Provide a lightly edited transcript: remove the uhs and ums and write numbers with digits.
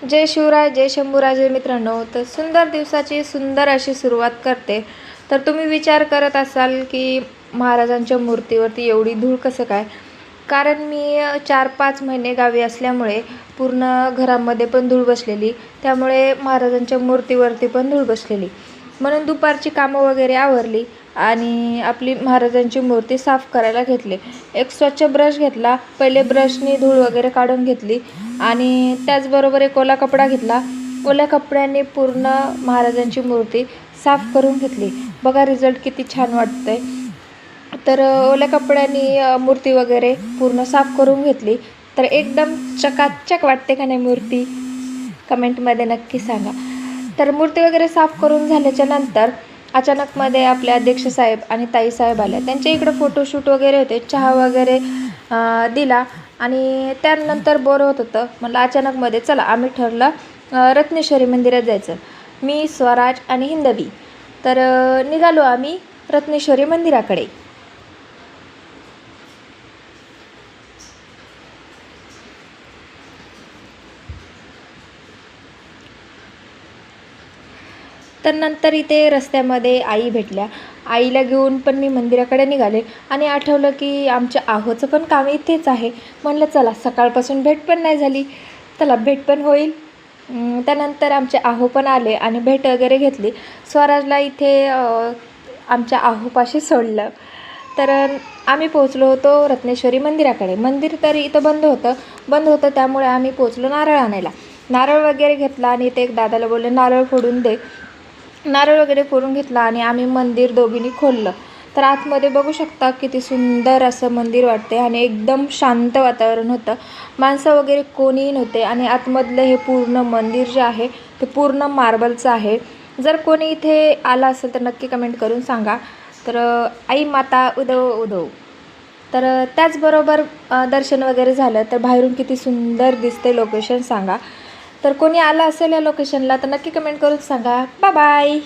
जय शिवराय, जय शंभूराजे मित्रांनो. तर सुंदर दिवसाची सुंदर अशी सुरुवात करते. तर तुम्ही विचार करत असाल की महाराजांच्या मूर्तीवरती एवढी धूळ कसं काय? कारण मी 4-5 महिने गावी असल्यामुळे पूर्ण घरामध्ये पण धूळ बसलेली, त्यामुळे महाराजांच्या मूर्तीवरती पण धूळ बसलेली. म्हणून दुपारची कामं वगैरे आवरली आणि आपली महाराजांची मूर्ती साफ करायला घेतली. एक स्वच्छ ब्रश घेतला, पहिले ब्रशनी धूळ वगैरे काढून घेतली आणि त्याचबरोबर एक ओला कपडा घेतला. ओल्या कपड्याने पूर्ण महाराजांची मूर्ती साफ करून घेतली. बघा रिझल्ट किती छान वाटतंय. तर ओल्या कपड्याने मूर्ती वगैरे पूर्ण साफ करून घेतली. तर एकदम चकाचक वाटते का नाही मूर्ती? कमेंटमध्ये नक्की सांगा. तर मूर्ती वगैरे साफ करून झाल्याच्या नंतर अचानकमध्ये आपले अध्यक्ष साहेब आणि ताईसाहेब आल्या. त्यांच्या इकडं फोटोशूट वगैरे होते, चहा वगैरे दिला आणि त्यानंतर बोर होत होतं. म्हटलं अचानकमध्ये चला आम्ही ठरलं रत्नेश्वरी मंदिरात जायचं. मी, स्वराज आणि हिंदवी. तर निघालो आम्ही रत्नेश्वरी मंदिराकडे. तर नंतर इथे रस्त्यामध्ये आई भेटल्या. आईला घेऊन पण मी मंदिराकडे निघाले आणि आठवलं की आमच्या आहोचं पण काम इथेच आहे. म्हणलं चला सकाळपासून भेट पण नाही झाली, चला भेट पण होईल. त्यानंतर आमचे आहो पण आले आणि भेट वगैरे घेतली. स्वराजला इथे आमच्या आहोपाशी सोडलं. तर आम्ही पोचलो होतो रत्नेश्वरी मंदिराकडे. मंदिर तरी इथं बंद होतं त्यामुळे आम्ही पोचलो नारळ आणायला. नारळ वगैरे घेतला आणि इथे एक दादाला बोलले नारळ फोडून दे. नारळ वगैरे फोडून घेतला आणि आम्ही मंदिर दोघींनी खोललं. तर आतमध्ये बघू शकता किती सुंदर असं मंदिर वाटते आणि एकदम शांत वातावरण होतं. माणसं वगैरे कोणीही नव्हते आणि आतमधलं हे पूर्ण मंदिर जे आहे ते पूर्ण मार्बलचं आहे. जर कोणी इथे आला असेल तर नक्की कमेंट करून सांगा. तर आई माता उदो उदो. तर त्याचबरोबर दर्शन वगैरे झालं. तर बाहेरून किती सुंदर दिसते लोकेशन सांगा. तर कोणी आलं असेल या लोकेशनला तर नक्की कमेंट करून सांगा. Bye bye.